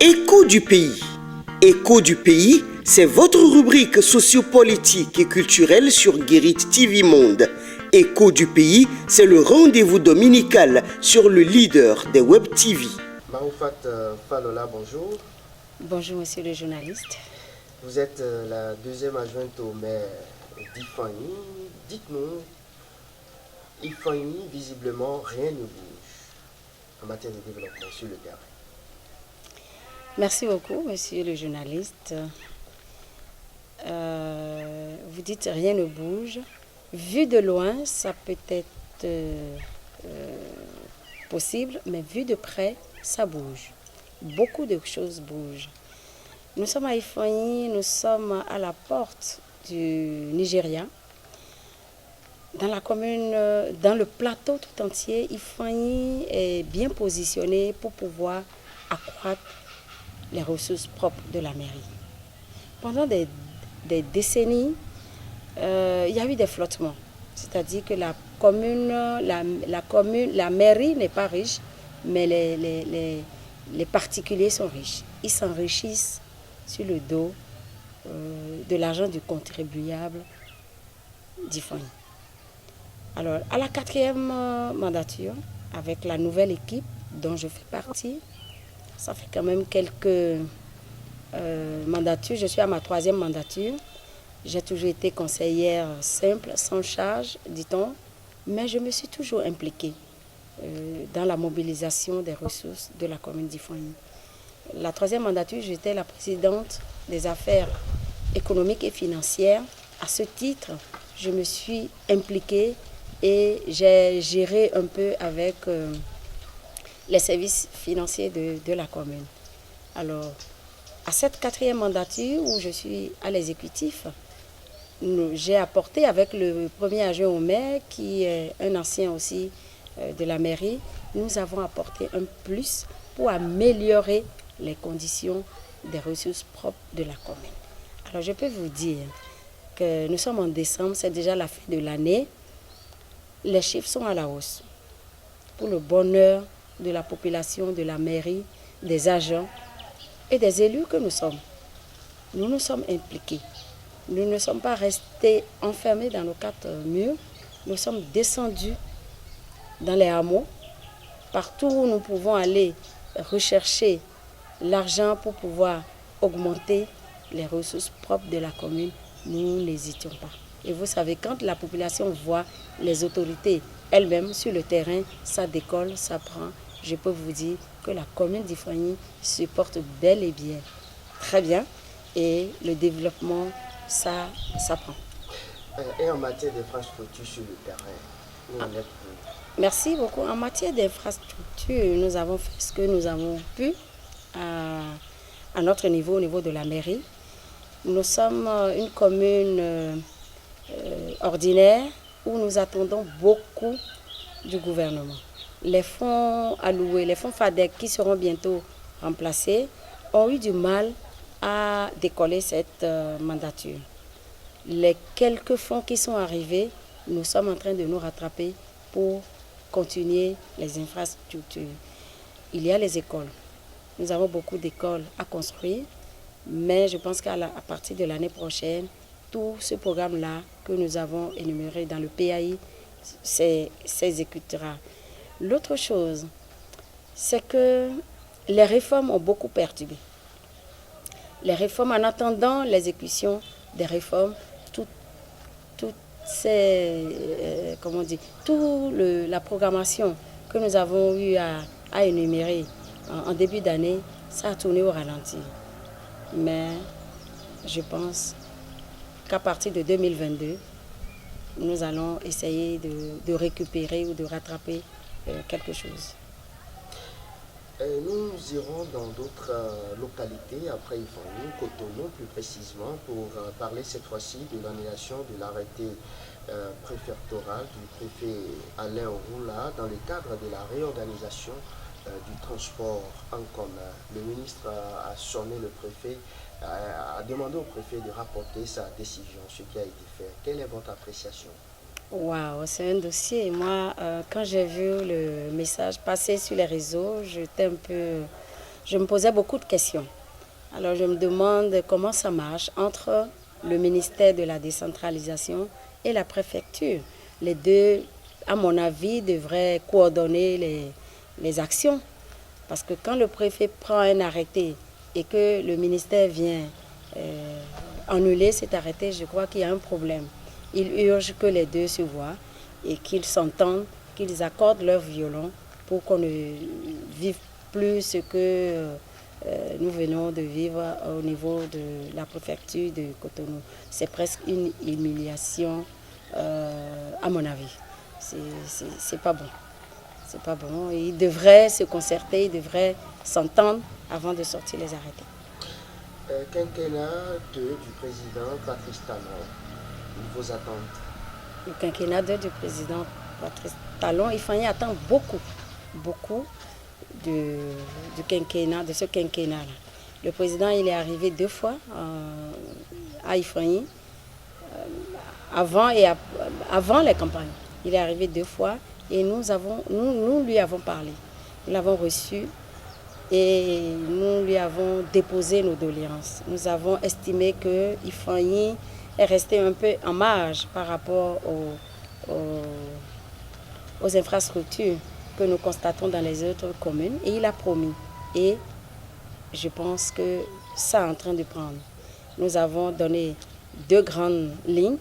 Écho du pays. Écho du pays, c'est votre rubrique sociopolitique et culturelle sur Guérit TV Monde. Écho du pays, c'est le rendez-vous dominical sur le leader des web TV. Maroufat Falola, bonjour. Bonjour, monsieur le journaliste. Vous êtes la deuxième adjointe au maire d'Ifani. Dites-nous, Ifani, visiblement, rien ne bouge en matière de développement sur le terrain. Merci beaucoup, monsieur le journaliste. Vous dites rien ne bouge. Vu de loin, ça peut être possible, mais vu de près, ça bouge. Beaucoup de choses bougent. Nous sommes à Ifani, nous sommes à la porte du Nigeria. Dans la commune, dans le plateau tout entier, Ifani est bien positionné pour pouvoir accroître les ressources propres de la mairie. Pendant des décennies, il y a eu des flottements. C'est-à-dire que la mairie n'est pas riche, mais les particuliers sont riches. Ils s'enrichissent sur le dos de l'argent du contribuable d'Ifani. Alors, à la 4e mandature, avec la nouvelle équipe dont je fais partie, ça fait quand même quelques mandatures. Je suis à ma 3e mandature. J'ai toujours été conseillère simple, sans charge, dit-on, mais je me suis toujours impliquée dans la mobilisation des ressources de la commune d'Ifani. La 3e mandature, j'étais la présidente des affaires économiques et financières. À ce titre, je me suis impliquée et j'ai géré un peu avec les services financiers de la commune. Alors, à cette 4e mandature où je suis à l'exécutif, j'ai apporté avec le premier adjoint au maire, qui est un ancien aussi de la mairie, nous avons apporté un plus pour améliorer les conditions des ressources propres de la commune. Alors, je peux vous dire que nous sommes en décembre, c'est déjà la fin de l'année. Les chiffres sont à la hausse. Pour le bonheur de la population, de la mairie, des agents et des élus que nous sommes. Nous nous sommes impliqués. Nous ne sommes pas restés enfermés dans nos 4 murs. Nous sommes descendus dans les hameaux, partout où nous pouvons aller rechercher l'argent pour pouvoir augmenter les ressources propres de la commune. Nous n'hésitions pas. Et vous savez, quand la population voit les autorités elles-mêmes sur le terrain, ça décolle, ça prend. Je peux vous dire que la commune d'Ifani se porte bel et bien, très bien. Et le développement, ça prend. Et en matière d'infrastructure sur le terrain, où en êtes-vous? Merci beaucoup. En matière d'infrastructure, nous avons fait ce que nous avons pu à notre niveau, au niveau de la mairie. Nous sommes une commune ordinaire où nous attendons beaucoup du gouvernement. Les fonds alloués, les fonds FADEC qui seront bientôt remplacés, ont eu du mal à décoller cette mandature. Les quelques fonds qui sont arrivés, nous sommes en train de nous rattraper pour continuer les infrastructures. Il y a les écoles. Nous avons beaucoup d'écoles à construire, mais je pense qu'à partir de l'année prochaine, tout ce programme-là que nous avons énuméré dans le PAI s'exécutera. L'autre chose, c'est que les réformes ont beaucoup perturbé. Les réformes, en attendant l'exécution des réformes, toute la programmation que nous avons eu à énumérer en début d'année, ça a tourné au ralenti. Mais je pense qu'à partir de 2022, nous allons essayer de récupérer ou de rattraper quelque chose. Nous irons dans d'autres localités, après Ifani, Cotonou plus précisément, pour parler cette fois-ci de l'annulation de l'arrêté préfectoral du préfet Alain Roula dans le cadre de la réorganisation du transport en commun. Le ministre a sonné le préfet, a demandé au préfet de rapporter sa décision, ce qui a été fait. Quelle est votre appréciation? Waouh, c'est un dossier. Moi, quand j'ai vu le message passer sur les réseaux, j'étais un peu je me posais beaucoup de questions. Alors je me demande comment ça marche entre le ministère de la décentralisation et la préfecture. Les deux, à mon avis, devraient coordonner les actions. Parce que quand le préfet prend un arrêté et que le ministère vient annuler cet arrêté, je crois qu'il y a un problème. Il urge que les deux se voient et qu'ils s'entendent, qu'ils accordent leur violon pour qu'on ne vive plus ce que nous venons de vivre au niveau de la préfecture de Cotonou. C'est presque une humiliation, à mon avis. C'est pas bon. C'est pas bon. Ils devraient se concerter, ils devraient s'entendre avant de sortir les arrêtés. Quinquennat 2 du président Patrice Talon, vos attentes? Le quinquennat 2 du président Patrice Talon, il attend beaucoup du quinquennat, de ce quinquennat-là. Le président, il est arrivé 2 fois à Ifani, avant les campagnes. Il est arrivé 2 fois et nous lui avons parlé. Nous l'avons reçu et nous lui avons déposé nos doléances. Nous avons estimé que Ifani est resté un peu en marge par rapport aux infrastructures que nous constatons dans les autres communes et il a promis. Et je pense que ça est en train de prendre. Nous avons donné 2 grandes lignes,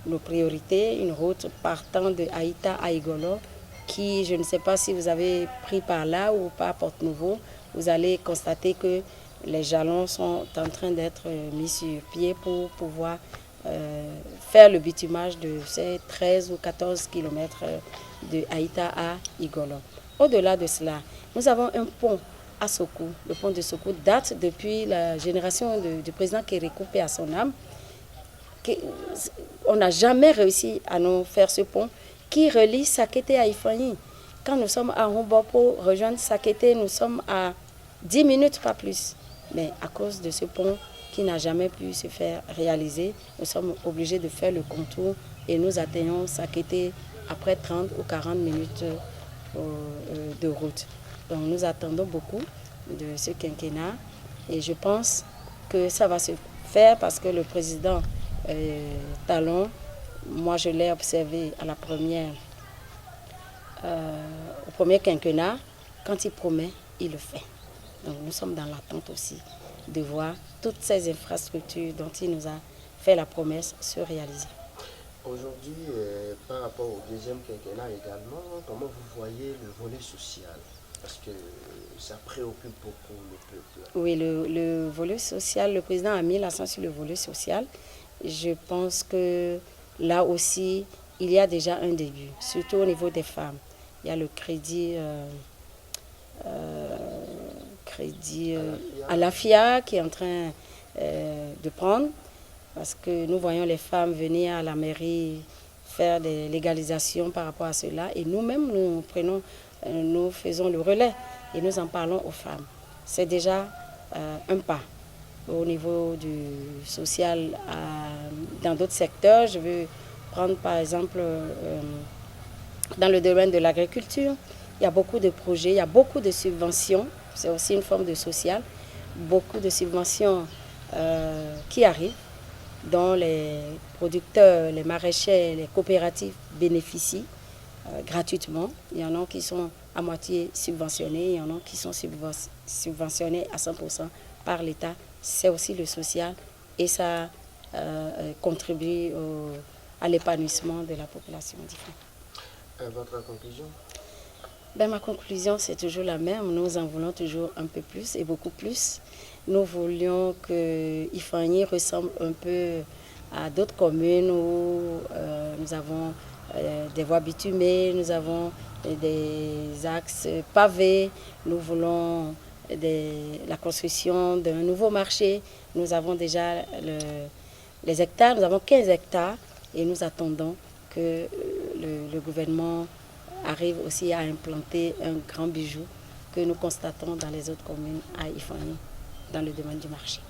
nos priorités, une route partant de Aïta à Igolo qui, je ne sais pas si vous avez pris par là ou par Porte-Nouveau, vous allez constater que les jalons sont en train d'être mis sur pied pour pouvoir faire le bitumage de ces 13 ou 14 kilomètres de Aïta à Igolo. Au-delà de cela, nous avons un pont à Soko. Le pont de Soko date depuis la génération du président Kérékou, paix à son âme. On n'a jamais réussi à nous faire ce pont qui relie Sakété à Ifani. Quand nous sommes à Humbo pour rejoindre Sakété, nous sommes à 10 minutes, pas plus. Mais à cause de ce pont qui n'a jamais pu se faire réaliser, nous sommes obligés de faire le contour et nous atteignons Sakété après 30 ou 40 minutes de route. Donc nous attendons beaucoup de ce quinquennat et je pense que ça va se faire parce que le président Talon, moi je l'ai observé à au premier quinquennat, quand il promet, il le fait. Donc nous sommes dans l'attente aussi de voir toutes ces infrastructures dont il nous a fait la promesse se réaliser. Aujourd'hui, par rapport au deuxième quinquennat également, comment vous voyez le volet social? Parce que ça préoccupe beaucoup le peuple. Oui, le volet social, le président a mis l'accent sur le volet social. Je pense que là aussi, il y a déjà un début, surtout au niveau des femmes. Il y a le crédit à la FIA qui est en train de prendre, parce que nous voyons les femmes venir à la mairie faire des légalisations par rapport à cela, et nous-mêmes, nous faisons le relais et nous en parlons aux femmes. C'est déjà un pas au niveau du social dans d'autres secteurs. Je veux prendre par exemple dans le domaine de l'agriculture. Il y a beaucoup de projets, il y a beaucoup de subventions. C'est aussi une forme de social. Beaucoup de subventions qui arrivent, dont les producteurs, les maraîchers, les coopératives bénéficient gratuitement. Il y en a qui sont à moitié subventionnés, il y en a qui sont subventionnés à 100% par l'État. C'est aussi le social et ça contribue à l'épanouissement de la population. Votre conclusion? Ma conclusion, c'est toujours la même. Nous en voulons toujours un peu plus et beaucoup plus. Nous voulions que Ifani ressemble un peu à d'autres communes où nous avons des voies bitumées, nous avons des axes pavés, nous voulons la construction d'un nouveau marché. Nous avons déjà les hectares, nous avons 15 hectares et nous attendons que le gouvernement arrive aussi à implanter un grand bijou que nous constatons dans les autres communes à Ifani, dans le domaine du marché.